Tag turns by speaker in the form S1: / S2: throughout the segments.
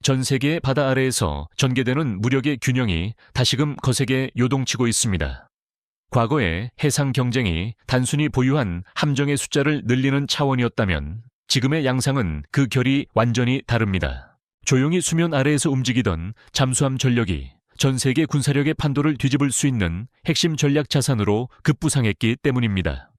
S1: 전 세계의 바다 아래에서 전개되는 무력의 균형이 다시금 거세게 요동치고 있습니다. 과거의 해상 경쟁이 단순히 보유한 함정의 숫자를 늘리는 차원이었다면 지금의 양상은 그 결이 완전히 다릅니다. 조용히 수면 아래에서 움직이던 잠수함 전력이 전 세계 군사력의 판도를 뒤집을 수 있는 핵심 전략 자산으로 급부상했기 때문입니다.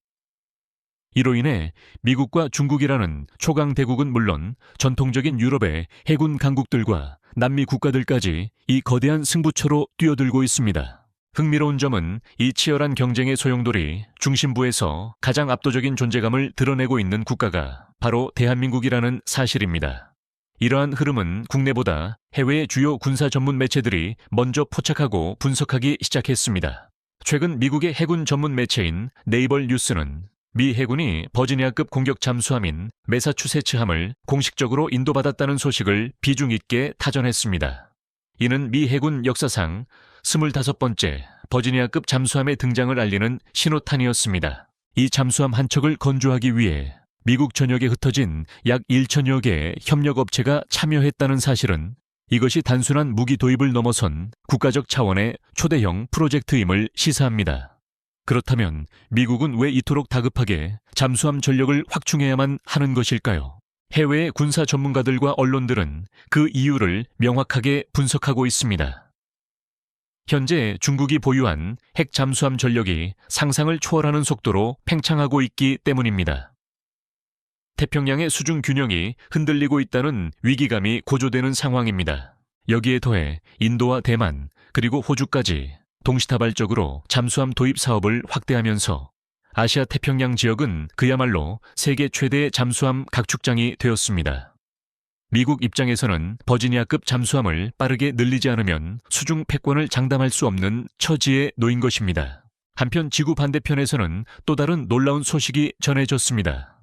S1: 이로 인해 미국과 중국이라는 초강 대국은 물론 전통적인 유럽의 해군 강국들과 남미 국가들까지 이 거대한 승부처로 뛰어들고 있습니다. 흥미로운 점은 이 치열한 경쟁의 소용돌이 중심부에서 가장 압도적인 존재감을 드러내고 있는 국가가 바로 대한민국이라는 사실입니다. 이러한 흐름은 국내보다 해외의 주요 군사 전문 매체들이 먼저 포착하고 분석하기 시작했습니다. 최근 미국의 해군 전문 매체인 네이벌 뉴스는 미 해군이 버지니아급 공격 잠수함인 매사추세츠함을 공식적으로 인도받았다는 소식을 비중 있게 타전했습니다. 이는 미 해군 역사상 25번째 버지니아급 잠수함의 등장을 알리는 신호탄이었습니다. 이 잠수함 한 척을 건조하기 위해 미국 전역에 흩어진 약 1천여 개의 협력업체가 참여했다는 사실은 이것이 단순한 무기 도입을 넘어선 국가적 차원의 초대형 프로젝트임을 시사합니다. 그렇다면 미국은 왜 이토록 다급하게 잠수함 전력을 확충해야만 하는 것일까요? 해외의 군사 전문가들과 언론들은 그 이유를 명확하게 분석하고 있습니다. 현재 중국이 보유한 핵 잠수함 전력이 상상을 초월하는 속도로 팽창하고 있기 때문입니다. 태평양의 수중 균형이 흔들리고 있다는 위기감이 고조되는 상황입니다. 여기에 더해 인도와 대만 그리고 호주까지 동시다발적으로 잠수함 도입 사업을 확대하면서 아시아 태평양 지역은 그야말로 세계 최대의 잠수함 각축장이 되었습니다. 미국 입장에서는 버지니아급 잠수함을 빠르게 늘리지 않으면 수중 패권을 장담할 수 없는 처지에 놓인 것입니다. 한편 지구 반대편에서는 또 다른 놀라운 소식이 전해졌습니다.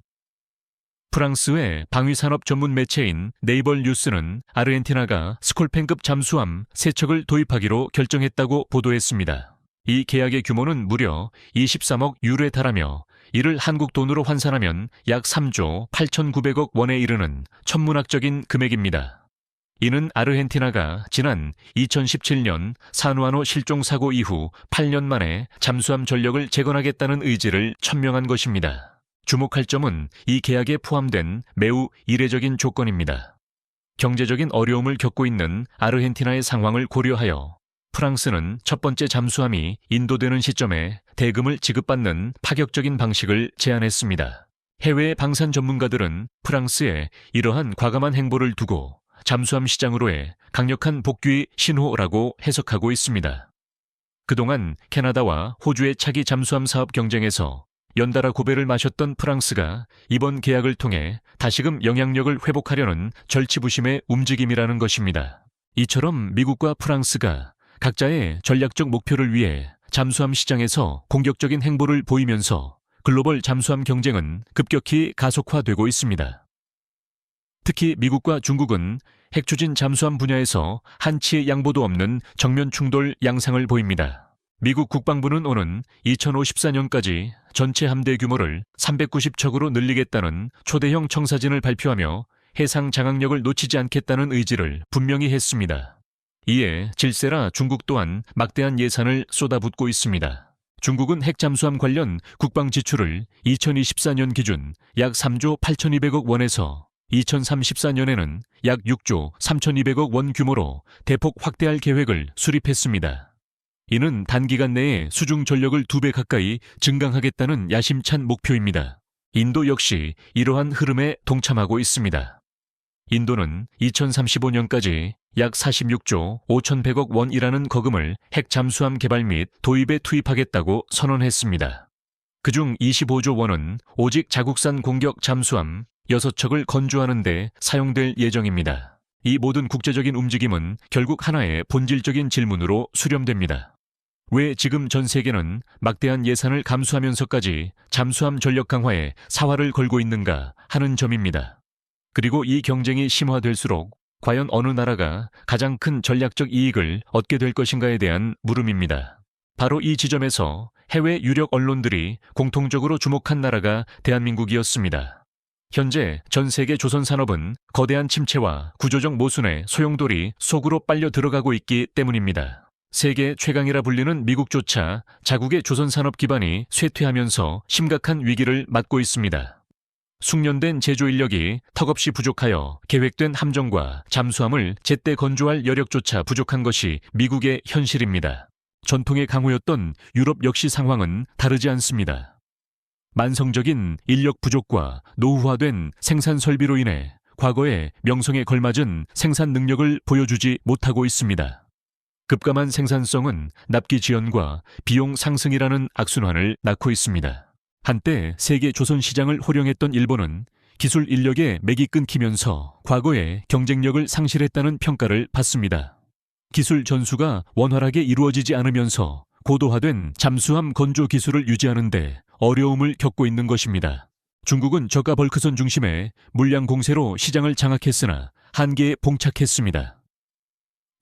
S1: 프랑스의 방위산업 전문 매체인 네이벌 뉴스는 아르헨티나가 스콜펜급 잠수함 3척을 도입하기로 결정했다고 보도했습니다. 이 계약의 규모는 무려 23억 유로에 달하며 이를 한국 돈으로 환산하면 약 3조 8,900억 원에 이르는 천문학적인 금액입니다. 이는 아르헨티나가 지난 2017년 산후아노 실종 사고 이후 8년 만에 잠수함 전력을 재건하겠다는 의지를 천명한 것입니다. 주목할 점은 이 계약에 포함된 매우 이례적인 조건입니다. 경제적인 어려움을 겪고 있는 아르헨티나의 상황을 고려하여 프랑스는 첫 번째 잠수함이 인도되는 시점에 대금을 지급받는 파격적인 방식을 제안했습니다. 해외의 방산 전문가들은 프랑스의 이러한 과감한 행보를 두고 잠수함 시장으로의 강력한 복귀 신호라고 해석하고 있습니다. 그동안 캐나다와 호주의 차기 잠수함 사업 경쟁에서 연달아 고배를 마셨던 프랑스가 이번 계약을 통해 다시금 영향력을 회복하려는 절치부심의 움직임이라는 것입니다. 이처럼 미국과 프랑스가 각자의 전략적 목표를 위해 잠수함 시장에서 공격적인 행보를 보이면서 글로벌 잠수함 경쟁은 급격히 가속화되고 있습니다. 특히 미국과 중국은 핵추진 잠수함 분야에서 한치의 양보도 없는 정면 충돌 양상을 보입니다. 미국 국방부는 오는 2054년까지 전체 함대 규모를 390척으로 늘리겠다는 초대형 청사진을 발표하며 해상 장악력을 놓치지 않겠다는 의지를 분명히 했습니다. 이에 질세라 중국 또한 막대한 예산을 쏟아붓고 있습니다. 중국은 핵잠수함 관련 국방 지출을 2024년 기준 약 3조 8,200억 원에서 2034년에는 약 6조 3,200억 원 규모로 대폭 확대할 계획을 수립했습니다. 이는 단기간 내에 수중 전력을 2배 가까이 증강하겠다는 야심찬 목표입니다. 인도 역시 이러한 흐름에 동참하고 있습니다. 인도는 2035년까지 약 46조 5,100억 원이라는 거금을 핵 잠수함 개발 및 도입에 투입하겠다고 선언했습니다. 그중 25조 원은 오직 자국산 공격 잠수함 6척을 건조하는 데 사용될 예정입니다. 이 모든 국제적인 움직임은 결국 하나의 본질적인 질문으로 수렴됩니다. 왜 지금 전 세계는 막대한 예산을 감수하면서까지 잠수함 전력 강화에 사활을 걸고 있는가 하는 점입니다. 그리고 이 경쟁이 심화될수록 과연 어느 나라가 가장 큰 전략적 이익을 얻게 될 것인가에 대한 물음입니다. 바로 이 지점에서 해외 유력 언론들이 공통적으로 주목한 나라가 대한민국이었습니다. 현재 전 세계 조선 산업은 거대한 침체와 구조적 모순의 소용돌이 속으로 빨려 들어가고 있기 때문입니다. 세계 최강이라 불리는 미국조차 자국의 조선 산업 기반이 쇠퇴하면서 심각한 위기를 맞고 있습니다. 숙련된 제조 인력이 턱없이 부족하여 계획된 함정과 잠수함을 제때 건조할 여력조차 부족한 것이 미국의 현실입니다. 전통의 강호였던 유럽 역시 상황은 다르지 않습니다. 만성적인 인력 부족과 노후화된 생산 설비로 인해 과거의 명성에 걸맞은 생산 능력을 보여주지 못하고 있습니다. 급감한 생산성은 납기 지연과 비용 상승이라는 악순환을 낳고 있습니다. 한때 세계 조선 시장을 호령했던 일본은 기술 인력의 맥이 끊기면서 과거의 경쟁력을 상실했다는 평가를 받습니다. 기술 전수가 원활하게 이루어지지 않으면서 고도화된 잠수함 건조 기술을 유지하는 데 어려움을 겪고 있는 것입니다. 중국은 저가 벌크선 중심의 물량 공세로 시장을 장악했으나 한계에 봉착했습니다.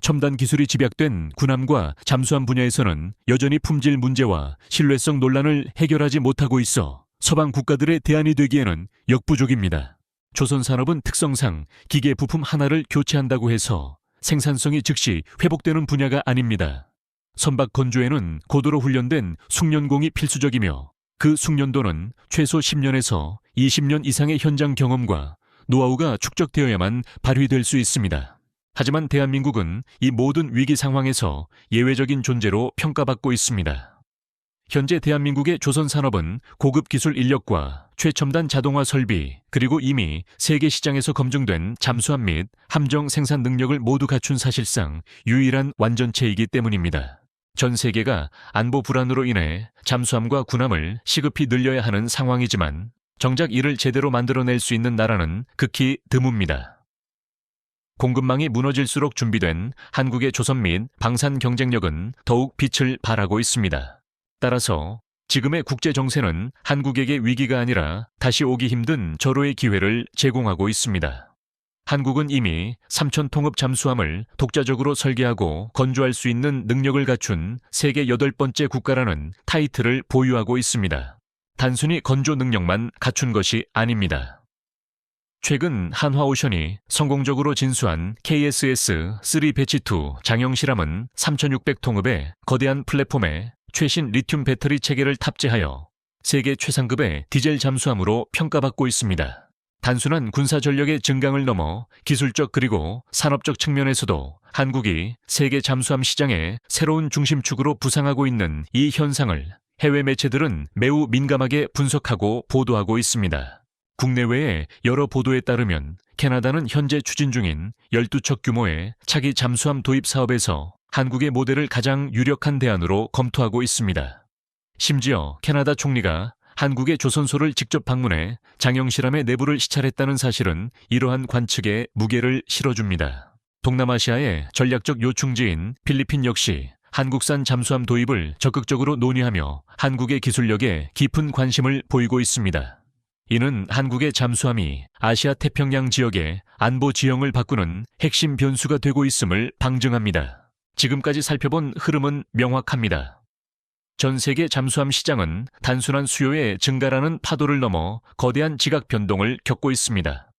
S1: 첨단 기술이 집약된 군함과 잠수함 분야에서는 여전히 품질 문제와 신뢰성 논란을 해결하지 못하고 있어 서방 국가들의 대안이 되기에는 역부족입니다. 조선 산업은 특성상 기계 부품 하나를 교체한다고 해서 생산성이 즉시 회복되는 분야가 아닙니다. 선박 건조에는 고도로 훈련된 숙련공이 필수적이며 그 숙련도는 최소 10년에서 20년 이상의 현장 경험과 노하우가 축적되어야만 발휘될 수 있습니다. 하지만 대한민국은 이 모든 위기 상황에서 예외적인 존재로 평가받고 있습니다. 현재 대한민국의 조선 산업은 고급 기술 인력과 최첨단 자동화 설비, 그리고 이미 세계 시장에서 검증된 잠수함 및 함정 생산 능력을 모두 갖춘 사실상 유일한 완전체이기 때문입니다. 전 세계가 안보 불안으로 인해 잠수함과 군함을 시급히 늘려야 하는 상황이지만 정작 이를 제대로 만들어낼 수 있는 나라는 극히 드뭅니다. 공급망이 무너질수록 준비된 한국의 조선 및 방산 경쟁력은 더욱 빛을 발하고 있습니다. 따라서 지금의 국제 정세는 한국에게 위기가 아니라 다시 오기 힘든 절호의 기회를 제공하고 있습니다. 한국은 이미 3,000통급 잠수함을 독자적으로 설계하고 건조할 수 있는 능력을 갖춘 세계 8번째 국가라는 타이틀을 보유하고 있습니다. 단순히 건조 능력만 갖춘 것이 아닙니다. 최근 한화오션이 성공적으로 진수한 KSS-3 배치2 장형 실함은 3,600통급의 거대한 플랫폼에 최신 리튬 배터리 체계를 탑재하여 세계 최상급의 디젤 잠수함으로 평가받고 있습니다. 단순한 군사 전력의 증강을 넘어 기술적 그리고 산업적 측면에서도 한국이 세계 잠수함 시장의 새로운 중심축으로 부상하고 있는 이 현상을 해외 매체들은 매우 민감하게 분석하고 보도하고 있습니다. 국내외의 여러 보도에 따르면 캐나다는 현재 추진 중인 12척 규모의 차기 잠수함 도입 사업에서 한국의 모델을 가장 유력한 대안으로 검토하고 있습니다. 심지어 캐나다 총리가 한국의 조선소를 직접 방문해 장형 실함의 내부를 시찰했다는 사실은 이러한 관측에 무게를 실어줍니다. 동남아시아의 전략적 요충지인 필리핀 역시 한국산 잠수함 도입을 적극적으로 논의하며 한국의 기술력에 깊은 관심을 보이고 있습니다. 이는 한국의 잠수함이 아시아 태평양 지역의 안보 지형을 바꾸는 핵심 변수가 되고 있음을 방증합니다. 지금까지 살펴본 흐름은 명확합니다. 전 세계 잠수함 시장은 단순한 수요의 증가라는 파도를 넘어 거대한 지각 변동을 겪고 있습니다.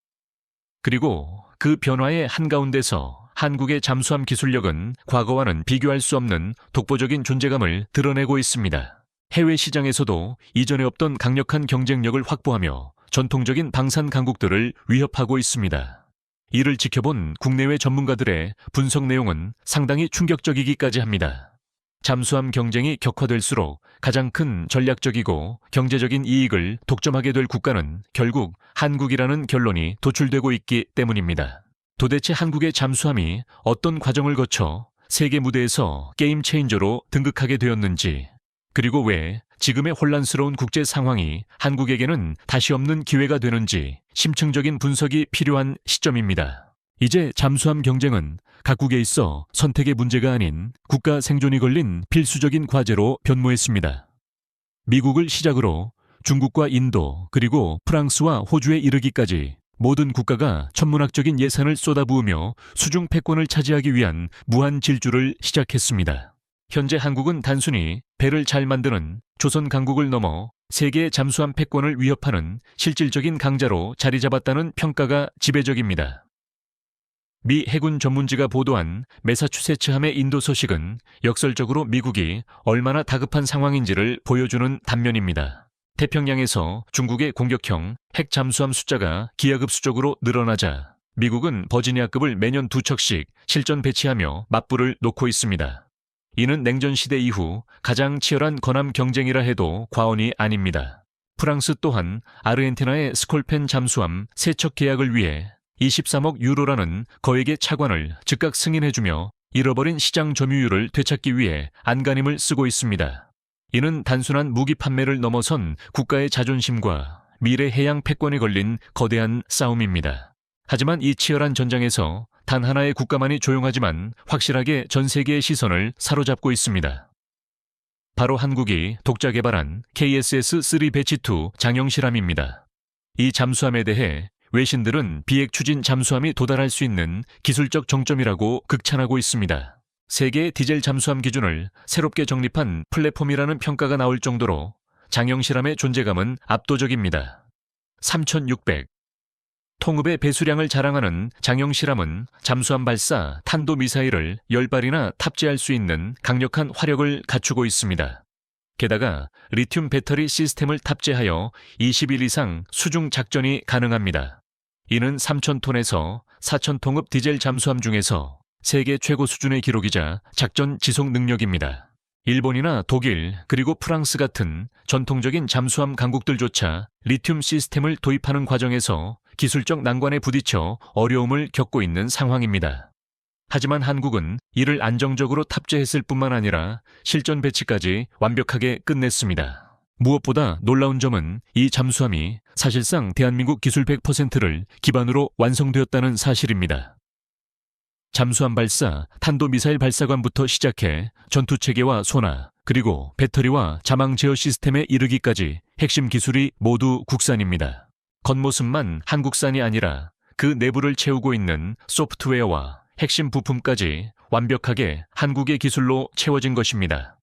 S1: 그리고 그 변화의 한가운데서 한국의 잠수함 기술력은 과거와는 비교할 수 없는 독보적인 존재감을 드러내고 있습니다. 해외 시장에서도 이전에 없던 강력한 경쟁력을 확보하며 전통적인 방산 강국들을 위협하고 있습니다. 이를 지켜본 국내외 전문가들의 분석 내용은 상당히 충격적이기까지 합니다. 잠수함 경쟁이 격화될수록 가장 큰 전략적이고 경제적인 이익을 독점하게 될 국가는 결국 한국이라는 결론이 도출되고 있기 때문입니다. 도대체 한국의 잠수함이 어떤 과정을 거쳐 세계 무대에서 게임 체인저로 등극하게 되었는지, 그리고 왜 지금의 혼란스러운 국제 상황이 한국에게는 다시 없는 기회가 되는지 심층적인 분석이 필요한 시점입니다. 이제 잠수함 경쟁은 각국에 있어 선택의 문제가 아닌 국가 생존이 걸린 필수적인 과제로 변모했습니다. 미국을 시작으로 중국과 인도, 그리고 프랑스와 호주에 이르기까지 모든 국가가 천문학적인 예산을 쏟아부으며 수중 패권을 차지하기 위한 무한 질주를 시작했습니다. 현재 한국은 단순히 배를 잘 만드는 조선 강국을 넘어 세계 잠수함 패권을 위협하는 실질적인 강자로 자리 잡았다는 평가가 지배적입니다. 미 해군 전문지가 보도한 매사추세츠함의 인도 소식은 역설적으로 미국이 얼마나 다급한 상황인지를 보여주는 단면입니다. 태평양에서 중국의 공격형 핵 잠수함 숫자가 기하급수적으로 늘어나자 미국은 버지니아급을 매년 2척씩 실전 배치하며 맞불을 놓고 있습니다. 이는 냉전 시대 이후 가장 치열한 건함 경쟁이라 해도 과언이 아닙니다. 프랑스 또한 아르헨티나의 스콜펜 잠수함 3척 계약을 위해 23억 유로라는 거액의 차관을 즉각 승인해주며 잃어버린 시장 점유율을 되찾기 위해 안간힘을 쓰고 있습니다. 이는 단순한 무기 판매를 넘어선 국가의 자존심과 미래 해양 패권에 걸린 거대한 싸움입니다. 하지만 이 치열한 전장에서 단 하나의 국가만이 조용하지만 확실하게 전 세계의 시선을 사로잡고 있습니다. 바로 한국이 독자 개발한 KSS-3 배치2 장영실함입니다. 이 잠수함에 대해 외신들은 비핵 추진 잠수함이 도달할 수 있는 기술적 정점이라고 극찬하고 있습니다. 세계 디젤 잠수함 기준을 새롭게 정립한 플랫폼이라는 평가가 나올 정도로 장영실함의 존재감은 압도적입니다. 3,600. 통읍의 배수량을 자랑하는 장영실함은 잠수함 발사 탄도미사일을 10발이나 탑재할 수 있는 강력한 화력을 갖추고 있습니다. 게다가 리튬 배터리 시스템을 탑재하여 20일 이상 수중 작전이 가능합니다. 이는 3,000톤에서 4,000톤급 디젤 잠수함 중에서 세계 최고 수준의 기록이자 작전 지속 능력입니다. 일본이나 독일 그리고 프랑스 같은 전통적인 잠수함 강국들조차 리튬 시스템을 도입하는 과정에서 기술적 난관에 부딪혀 어려움을 겪고 있는 상황입니다. 하지만 한국은 이를 안정적으로 탑재했을 뿐만 아니라 실전 배치까지 완벽하게 끝냈습니다. 무엇보다 놀라운 점은 이 잠수함이 사실상 대한민국 기술 100%를 기반으로 완성되었다는 사실입니다. 잠수함 발사, 탄도미사일 발사관부터 시작해 전투체계와 소나, 그리고 배터리와 자망 제어 시스템에 이르기까지 핵심 기술이 모두 국산입니다. 겉모습만 한국산이 아니라 그 내부를 채우고 있는 소프트웨어와 핵심 부품까지 완벽하게 한국의 기술로 채워진 것입니다.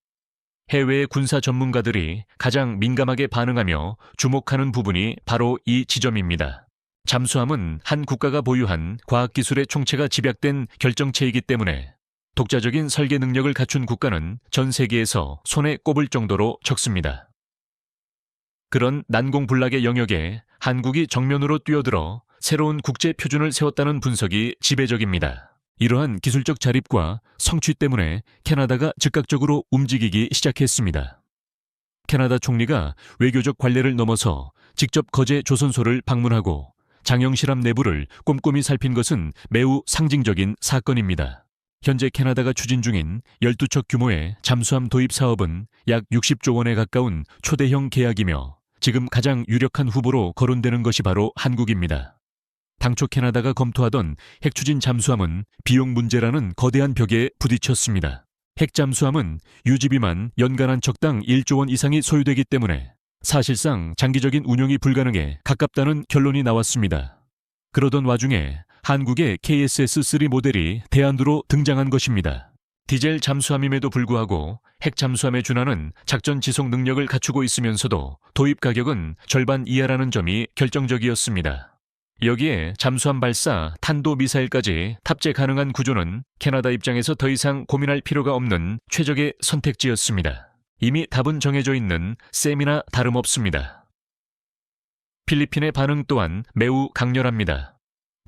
S1: 해외의 군사 전문가들이 가장 민감하게 반응하며 주목하는 부분이 바로 이 지점입니다. 잠수함은 한 국가가 보유한 과학기술의 총체가 집약된 결정체이기 때문에 독자적인 설계 능력을 갖춘 국가는 전 세계에서 손에 꼽을 정도로 적습니다. 그런 난공불락의 영역에 한국이 정면으로 뛰어들어 새로운 국제 표준을 세웠다는 분석이 지배적입니다. 이러한 기술적 자립과 성취 때문에 캐나다가 즉각적으로 움직이기 시작했습니다. 캐나다 총리가 외교적 관례를 넘어서 직접 거제 조선소를 방문하고 장영실함 내부를 꼼꼼히 살핀 것은 매우 상징적인 사건입니다. 현재 캐나다가 추진 중인 12척 규모의 잠수함 도입 사업은 약 60조 원에 가까운 초대형 계약이며 지금 가장 유력한 후보로 거론되는 것이 바로 한국입니다. 당초 캐나다가 검토하던 핵추진 잠수함은 비용 문제라는 거대한 벽에 부딪혔습니다. 핵잠수함은 유지비만 연간 한 척당 1조 원 이상이 소요되기 때문에 사실상 장기적인 운용이 불가능해 가깝다는 결론이 나왔습니다. 그러던 와중에 한국의 KSS-3 모델이 대안으로 등장한 것입니다. 디젤 잠수함임에도 불구하고 핵잠수함에 준하는 작전 지속 능력을 갖추고 있으면서도 도입 가격은 절반 이하라는 점이 결정적이었습니다. 여기에 잠수함 발사, 탄도미사일까지 탑재 가능한 구조는 캐나다 입장에서 더 이상 고민할 필요가 없는 최적의 선택지였습니다. 이미 답은 정해져 있는 셈이나 다름없습니다. 필리핀의 반응 또한 매우 강렬합니다.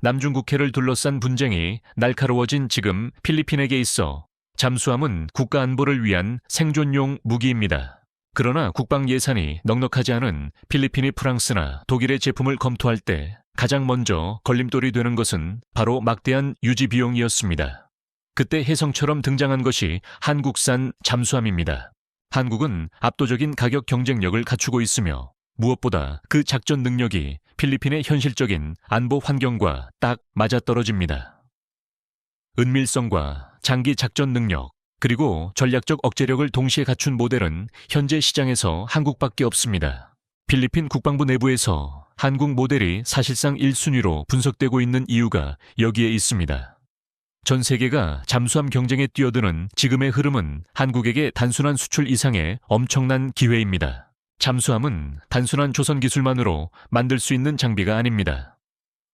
S1: 남중국해를 둘러싼 분쟁이 날카로워진 지금 필리핀에게 있어 잠수함은 국가 안보를 위한 생존용 무기입니다. 그러나 국방 예산이 넉넉하지 않은 필리핀이 프랑스나 독일의 제품을 검토할 때 가장 먼저 걸림돌이 되는 것은 바로 막대한 유지 비용이었습니다. 그때 혜성처럼 등장한 것이 한국산 잠수함입니다. 한국은 압도적인 가격 경쟁력을 갖추고 있으며 무엇보다 그 작전 능력이 필리핀의 현실적인 안보 환경과 딱 맞아떨어집니다. 은밀성과 장기 작전 능력, 그리고 전략적 억제력을 동시에 갖춘 모델은 현재 시장에서 한국밖에 없습니다. 필리핀 국방부 내부에서 한국 모델이 사실상 1순위로 분석되고 있는 이유가 여기에 있습니다. 전 세계가 잠수함 경쟁에 뛰어드는 지금의 흐름은 한국에게 단순한 수출 이상의 엄청난 기회입니다. 잠수함은 단순한 조선 기술만으로 만들 수 있는 장비가 아닙니다.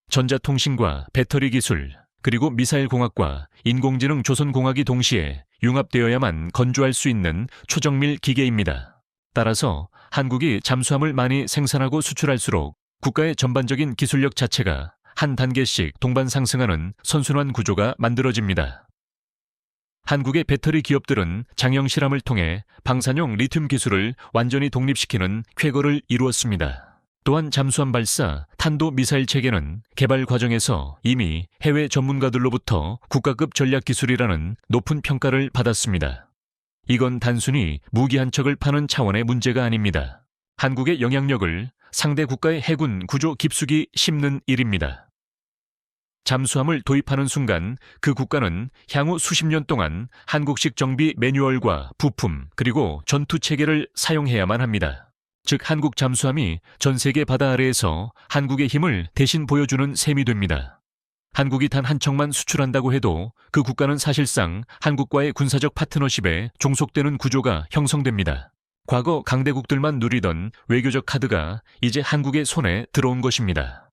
S1: 전자통신과 배터리 기술, 그리고 미사일 공학과 인공지능 조선공학이 동시에 융합되어야만 건조할 수 있는 초정밀 기계입니다. 따라서 한국이 잠수함을 많이 생산하고 수출할수록 국가의 전반적인 기술력 자체가 한 단계씩 동반 상승하는 선순환 구조가 만들어집니다. 한국의 배터리 기업들은 장영 실험을 통해 방사용 리튬 기술을 완전히 독립시키는 쾌거를 이루었습니다. 또한 잠수함 발사, 탄도 미사일 체계는 개발 과정에서 이미 해외 전문가들로부터 국가급 전략 기술이라는 높은 평가를 받았습니다. 이건 단순히 무기 한 척을 파는 차원의 문제가 아닙니다. 한국의 영향력을 상대 국가의 해군 구조 깊숙이 심는 일입니다. 잠수함을 도입하는 순간 그 국가는 향후 수십 년 동안 한국식 정비 매뉴얼과 부품 그리고 전투 체계를 사용해야만 합니다. 즉 한국 잠수함이 전 세계 바다 아래에서 한국의 힘을 대신 보여주는 셈이 됩니다. 한국이 단 한 척만 수출한다고 해도 그 국가는 사실상 한국과의 군사적 파트너십에 종속되는 구조가 형성됩니다. 과거 강대국들만 누리던 외교적 카드가 이제 한국의 손에 들어온 것입니다.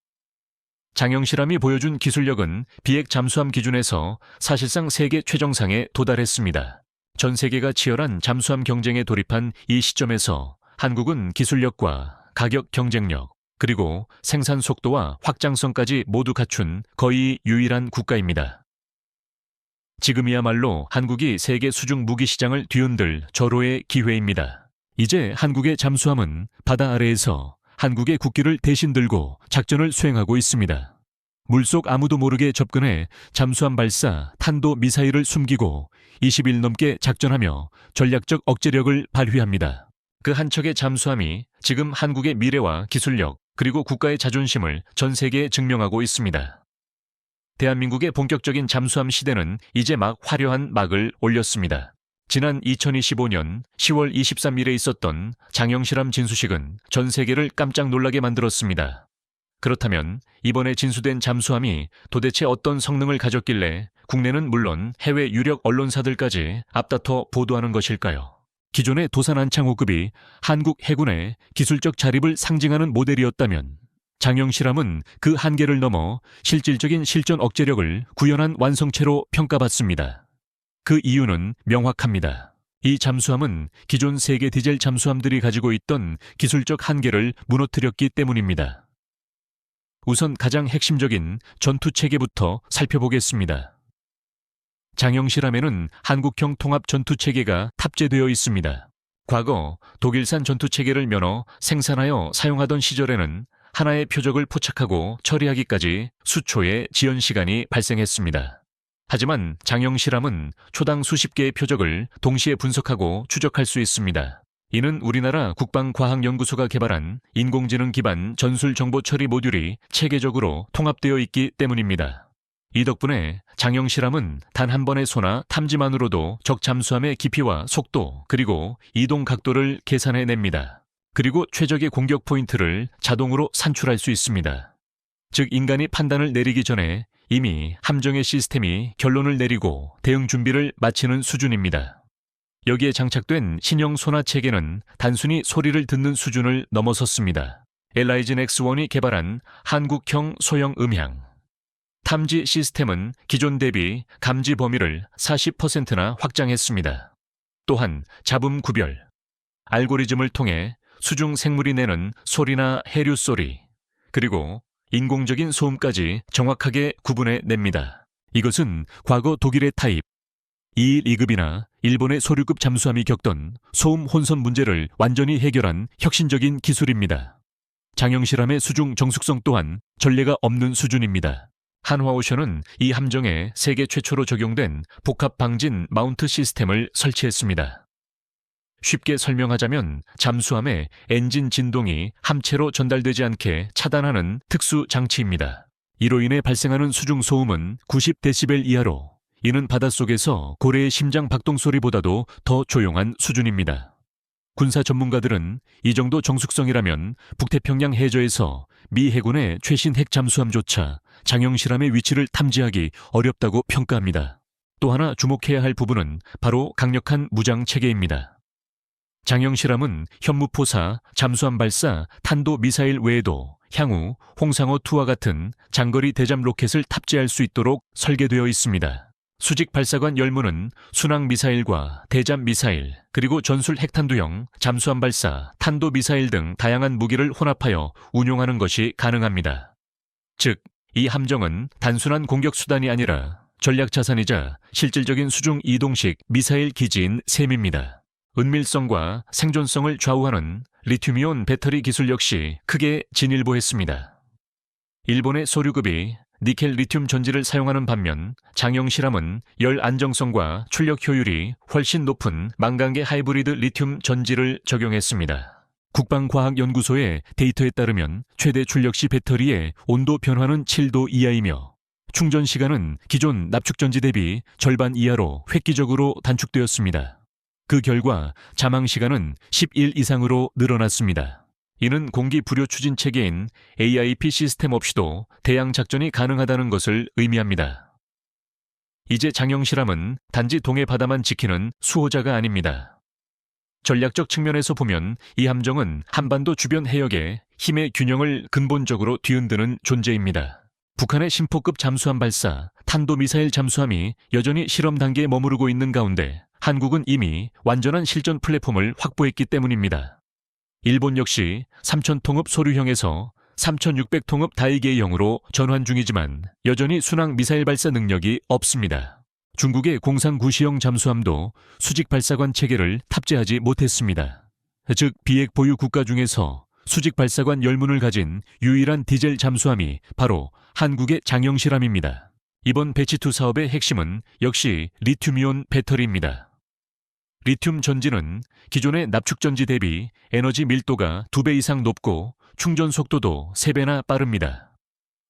S1: 장영 실험이 보여준 기술력은 비핵 잠수함 기준에서 사실상 세계 최정상에 도달했습니다. 전 세계가 치열한 잠수함 경쟁에 돌입한 이 시점에서 한국은 기술력과 가격 경쟁력, 그리고 생산 속도와 확장성까지 모두 갖춘 거의 유일한 국가입니다. 지금이야말로 한국이 세계 수중 무기 시장을 뒤흔들 절호의 기회입니다. 이제 한국의 잠수함은 바다 아래에서 한국의 국기를 대신 들고 작전을 수행하고 있습니다. 물속 아무도 모르게 접근해 잠수함 발사, 탄도 미사일을 숨기고 20일 넘게 작전하며 전략적 억제력을 발휘합니다. 그 한 척의 잠수함이 지금 한국의 미래와 기술력, 그리고 국가의 자존심을 전 세계에 증명하고 있습니다. 대한민국의 본격적인 잠수함 시대는 이제 막 화려한 막을 올렸습니다. 지난 2025년 10월 23일에 있었던 장영 실험 진수식은 전 세계를 깜짝 놀라게 만들었습니다. 그렇다면 이번에 진수된 잠수함이 도대체 어떤 성능을 가졌길래 국내는 물론 해외 유력 언론사들까지 앞다퉈 보도하는 것일까요? 기존의 도산한창 5급이 한국 해군의 기술적 자립을 상징하는 모델이었다면 장영 실험은 그 한계를 넘어 실질적인 실전 억제력을 구현한 완성체로 평가받습니다. 그 이유는 명확합니다. 이 잠수함은 기존 세계 디젤 잠수함들이 가지고 있던 기술적 한계를 무너뜨렸기 때문입니다. 우선 가장 핵심적인 전투 체계부터 살펴보겠습니다. 장영 실험에는 한국형 통합 전투 체계가 탑재되어 있습니다. 과거 독일산 전투 체계를 면허 생산하여 사용하던 시절에는 하나의 표적을 포착하고 처리하기까지 수초의 지연 시간이 발생했습니다. 하지만 장영 실험은 초당 수십 개의 표적을 동시에 분석하고 추적할 수 있습니다. 이는 우리나라 국방과학연구소가 개발한 인공지능 기반 전술 정보 처리 모듈이 체계적으로 통합되어 있기 때문입니다. 이 덕분에 장영 실험은 단 한 번의 소나 탐지만으로도 적 잠수함의 깊이와 속도, 그리고 이동 각도를 계산해냅니다. 그리고 최적의 공격 포인트를 자동으로 산출할 수 있습니다. 즉 인간이 판단을 내리기 전에 이미 함정의 시스템이 결론을 내리고 대응 준비를 마치는 수준입니다. 여기에 장착된 신형 소나 체계는 단순히 소리를 듣는 수준을 넘어섰습니다. 엘라이즌 X1이 개발한 한국형 소형 음향. 탐지 시스템은 기존 대비 감지 범위를 40%나 확장했습니다. 또한 잡음 구별, 알고리즘을 통해 수중 생물이 내는 소리나 해류 소리, 그리고 인공적인 소음까지 정확하게 구분해 냅니다. 이것은 과거 독일의 타입 212급이나 일본의 소류급 잠수함이 겪던 소음 혼선 문제를 완전히 해결한 혁신적인 기술입니다. 장영 실험의 수중 정숙성 또한 전례가 없는 수준입니다. 한화오션은 이 함정에 세계 최초로 적용된 복합 방진 마운트 시스템을 설치했습니다. 쉽게 설명하자면 잠수함의 엔진 진동이 함체로 전달되지 않게 차단하는 특수 장치입니다. 이로 인해 발생하는 수중 소음은 90데시벨 이하로, 이는 바닷속에서 고래의 심장 박동 소리보다도 더 조용한 수준입니다. 군사 전문가들은 이 정도 정숙성이라면 북태평양 해저에서 미 해군의 최신 핵 잠수함조차 장영 실험의 위치를 탐지하기 어렵다고 평가합니다. 또 하나 주목해야 할 부분은 바로 강력한 무장 체계입니다. 장영실함은 현무포사, 잠수함 발사, 탄도미사일 외에도 향후 홍상어2와 같은 장거리 대잠 로켓을 탑재할 수 있도록 설계되어 있습니다. 수직 발사관 열무는 순항 미사일과 대잠 미사일, 그리고 전술 핵탄두형, 잠수함 발사, 탄도미사일 등 다양한 무기를 혼합하여 운용하는 것이 가능합니다. 즉, 이 함정은 단순한 공격 수단이 아니라 전략 자산이자 실질적인 수중 이동식 미사일 기지인 셈입니다. 은밀성과 생존성을 좌우하는 리튬이온 배터리 기술 역시 크게 진일보했습니다. 일본의 소류급이 니켈 리튬 전지를 사용하는 반면 장영실함은 열 안정성과 출력 효율이 훨씬 높은 망간계 하이브리드 리튬 전지를 적용했습니다. 국방과학연구소의 데이터에 따르면 최대 출력시 배터리의 온도 변화는 7도 이하이며 충전 시간은 기존 납축전지 대비 절반 이하로 획기적으로 단축되었습니다. 그 결과 자망 시간은 10일 이상으로 늘어났습니다. 이는 공기 불요 추진 체계인 AIP 시스템 없이도 대양 작전이 가능하다는 것을 의미합니다. 이제 장영실함은 단지 동해 바다만 지키는 수호자가 아닙니다. 전략적 측면에서 보면 이 함정은 한반도 주변 해역의 힘의 균형을 근본적으로 뒤흔드는 존재입니다. 북한의 심포급 잠수함 발사, 탄도미사일 잠수함이 여전히 실험 단계에 머무르고 있는 가운데 한국은 이미 완전한 실전 플랫폼을 확보했기 때문입니다. 일본 역시 3000통읍 소류형에서 3600통읍 다이계형으로 전환 중이지만 여전히 순항 미사일 발사 능력이 없습니다. 중국의 공상9시형 잠수함도 수직 발사관 체계를 탑재하지 못했습니다. 즉, 비핵 보유 국가 중에서 수직 발사관 열문을 가진 유일한 디젤 잠수함이 바로 한국의 장영실함입니다. 이번 배치2 사업의 핵심은 역시 리튬이온 배터리입니다. 리튬 전지는 기존의 납축전지 대비 에너지 밀도가 2배 이상 높고 충전 속도도 3배나 빠릅니다.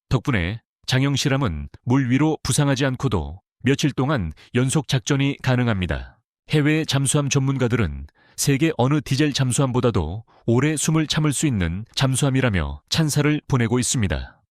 S1: 덕분에 장영실함은 물 위로 부상하지 않고도 며칠 동안 연속 작전이 가능합니다. 해외 잠수함 전문가들은 세계 어느 디젤 잠수함보다도 오래 숨을 참을 수 있는 잠수함이라며 찬사를 보내고 있습니다.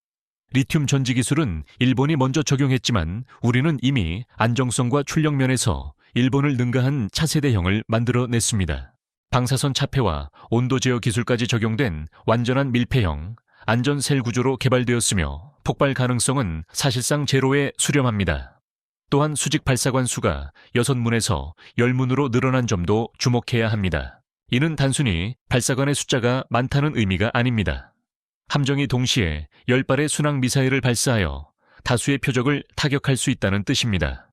S1: 리튬 전지 기술은 일본이 먼저 적용했지만 우리는 이미 안정성과 출력 면에서 일본을 능가한 차세대형을 만들어냈습니다. 방사선 차폐와 온도 제어 기술까지 적용된 완전한 밀폐형, 안전 셀 구조로 개발되었으며 폭발 가능성은 사실상 제로에 수렴합니다. 또한 수직 발사관 수가 6문에서 10문으로 늘어난 점도 주목해야 합니다. 이는 단순히 발사관의 숫자가 많다는 의미가 아닙니다. 함정이 동시에 10발의 순항 미사일을 발사하여 다수의 표적을 타격할 수 있다는 뜻입니다.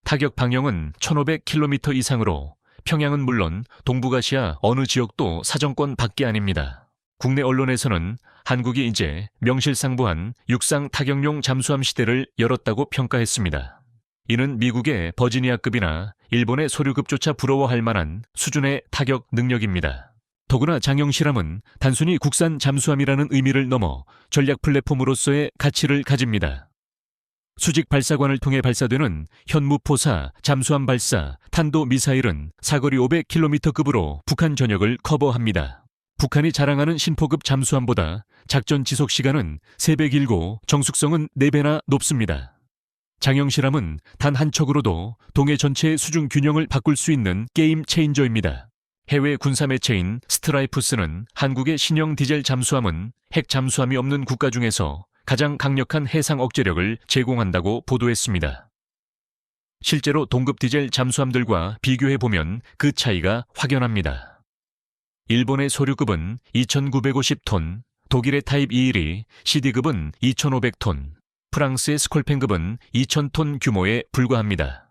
S1: 타격 방향은 1500km 이상으로 평양은 물론 동북아시아 어느 지역도 사정권 밖이 아닙니다. 국내 언론에서는 한국이 이제 명실상부한 육상 타격용 잠수함 시대를 열었다고 평가했습니다. 이는 미국의 버지니아급이나 일본의 소류급조차 부러워할 만한 수준의 타격 능력입니다. 더구나 장영실함은 단순히 국산 잠수함이라는 의미를 넘어 전략 플랫폼으로서의 가치를 가집니다. 수직 발사관을 통해 발사되는 현무포사, 잠수함 발사, 탄도미사일은 사거리 500km급으로 북한 전역을 커버합니다. 북한이 자랑하는 신포급 잠수함보다 작전 지속 시간은 3배 길고 정숙성은 4배나 높습니다. 장영실함은 단 한 척으로도 동해 전체의 수중 균형을 바꿀 수 있는 게임 체인저입니다. 해외 군사 매체인 스트라이프스는 한국의 신형 디젤 잠수함은 핵 잠수함이 없는 국가 중에서 가장 강력한 해상 억제력을 제공한다고 보도했습니다. 실제로 동급 디젤 잠수함들과 비교해보면 그 차이가 확연합니다. 일본의 소류급은 2950톤, 독일의 타입 21이 CD급은 2500톤, 프랑스의 스콜펜급은 2000톤 규모에 불과합니다.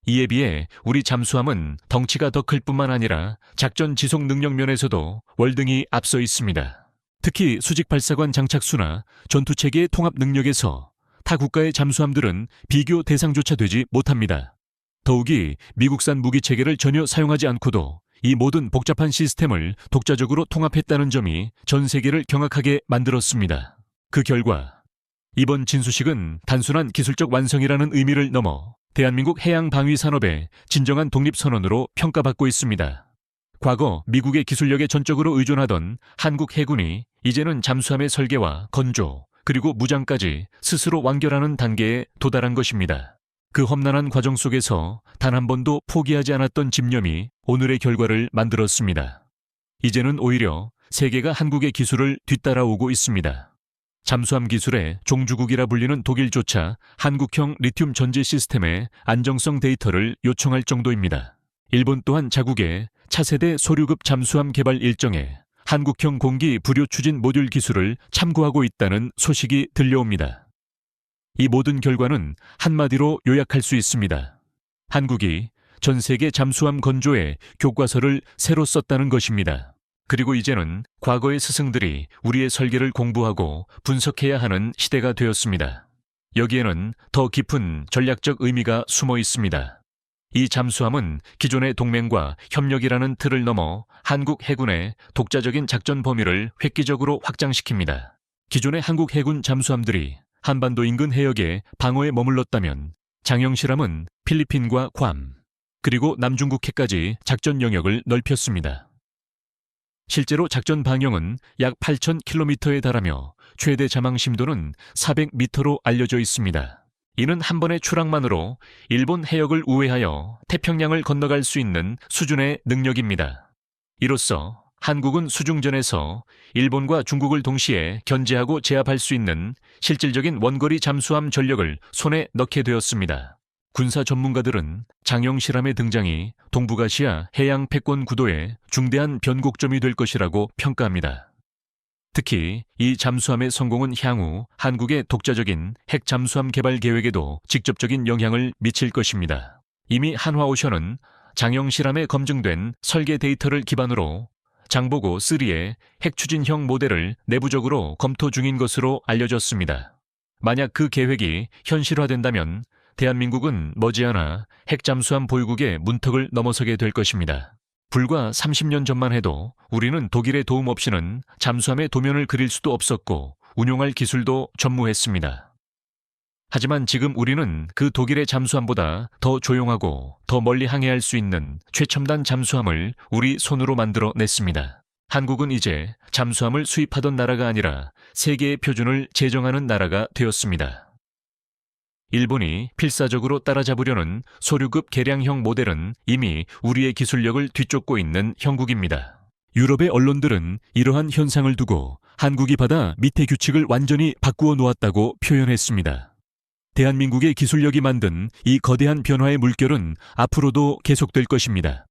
S1: 이에 비해 우리 잠수함은 덩치가 더 클 뿐만 아니라 작전 지속 능력 면에서도 월등히 앞서 있습니다. 특히 수직 발사관 장착수나 전투체계의 통합 능력에서 타 국가의 잠수함들은 비교 대상조차 되지 못합니다. 더욱이 미국산 무기체계를 전혀 사용하지 않고도 이 모든 복잡한 시스템을 독자적으로 통합했다는 점이 전 세계를 경악하게 만들었습니다. 그 결과 이번 진수식은 단순한 기술적 완성이라는 의미를 넘어 대한민국 해양방위 산업의 진정한 독립선언으로 평가받고 있습니다. 과거 미국의 기술력에 전적으로 의존하던 한국 해군이 이제는 잠수함의 설계와 건조, 그리고 무장까지 스스로 완결하는 단계에 도달한 것입니다. 그 험난한 과정 속에서 단 한 번도 포기하지 않았던 집념이 오늘의 결과를 만들었습니다. 이제는 오히려 세계가 한국의 기술을 뒤따라오고 있습니다. 잠수함 기술의 종주국이라 불리는 독일조차 한국형 리튬 전지 시스템의 안정성 데이터를 요청할 정도입니다. 일본 또한 자국의 차세대 소류급 잠수함 개발 일정에 한국형 공기 부료 추진 모듈 기술을 참고하고 있다는 소식이 들려옵니다. 이 모든 결과는 한마디로 요약할 수 있습니다. 한국이 전 세계 잠수함 건조의 교과서를 새로 썼다는 것입니다. 그리고 이제는 과거의 스승들이 우리의 설계를 공부하고 분석해야 하는 시대가 되었습니다. 여기에는 더 깊은 전략적 의미가 숨어 있습니다. 이 잠수함은 기존의 동맹과 협력이라는 틀을 넘어 한국 해군의 독자적인 작전 범위를 획기적으로 확장시킵니다. 기존의 한국 해군 잠수함들이 한반도 인근 해역에 방어에 머물렀다면 장영실함은 필리핀과 괌, 그리고 남중국해까지 작전 영역을 넓혔습니다. 실제로 작전 방영은 약 8,000km에 달하며 최대 자망 심도는 400m로 알려져 있습니다. 이는 한 번의 추락만으로 일본 해역을 우회하여 태평양을 건너갈 수 있는 수준의 능력입니다. 이로써 한국은 수중전에서 일본과 중국을 동시에 견제하고 제압할 수 있는 실질적인 원거리 잠수함 전력을 손에 넣게 되었습니다. 군사 전문가들은 장영실함의 등장이 동북아시아 해양 패권 구도에 중대한 변곡점이 될 것이라고 평가합니다. 특히 이 잠수함의 성공은 향후 한국의 독자적인 핵 잠수함 개발 계획에도 직접적인 영향을 미칠 것입니다. 이미 한화오션은 장영실함에 검증된 설계 데이터를 기반으로 장보고 3의 핵 추진형 모델을 내부적으로 검토 중인 것으로 알려졌습니다. 만약 그 계획이 현실화된다면 대한민국은 머지않아 핵 잠수함 보유국의 문턱을 넘어서게 될 것입니다. 불과 30년 전만 해도 우리는 독일의 도움 없이는 잠수함의 도면을 그릴 수도 없었고 운용할 기술도 전무했습니다. 하지만 지금 우리는 그 독일의 잠수함보다 더 조용하고 더 멀리 항해할 수 있는 최첨단 잠수함을 우리 손으로 만들어 냈습니다. 한국은 이제 잠수함을 수입하던 나라가 아니라 세계의 표준을 제정하는 나라가 되었습니다. 일본이 필사적으로 따라잡으려는 소류급 개량형 모델은 이미 우리의 기술력을 뒤쫓고 있는 형국입니다. 유럽의 언론들은 이러한 현상을 두고 한국이 받아 밑의 규칙을 완전히 바꾸어 놓았다고 표현했습니다. 대한민국의 기술력이 만든 이 거대한 변화의 물결은 앞으로도 계속될 것입니다.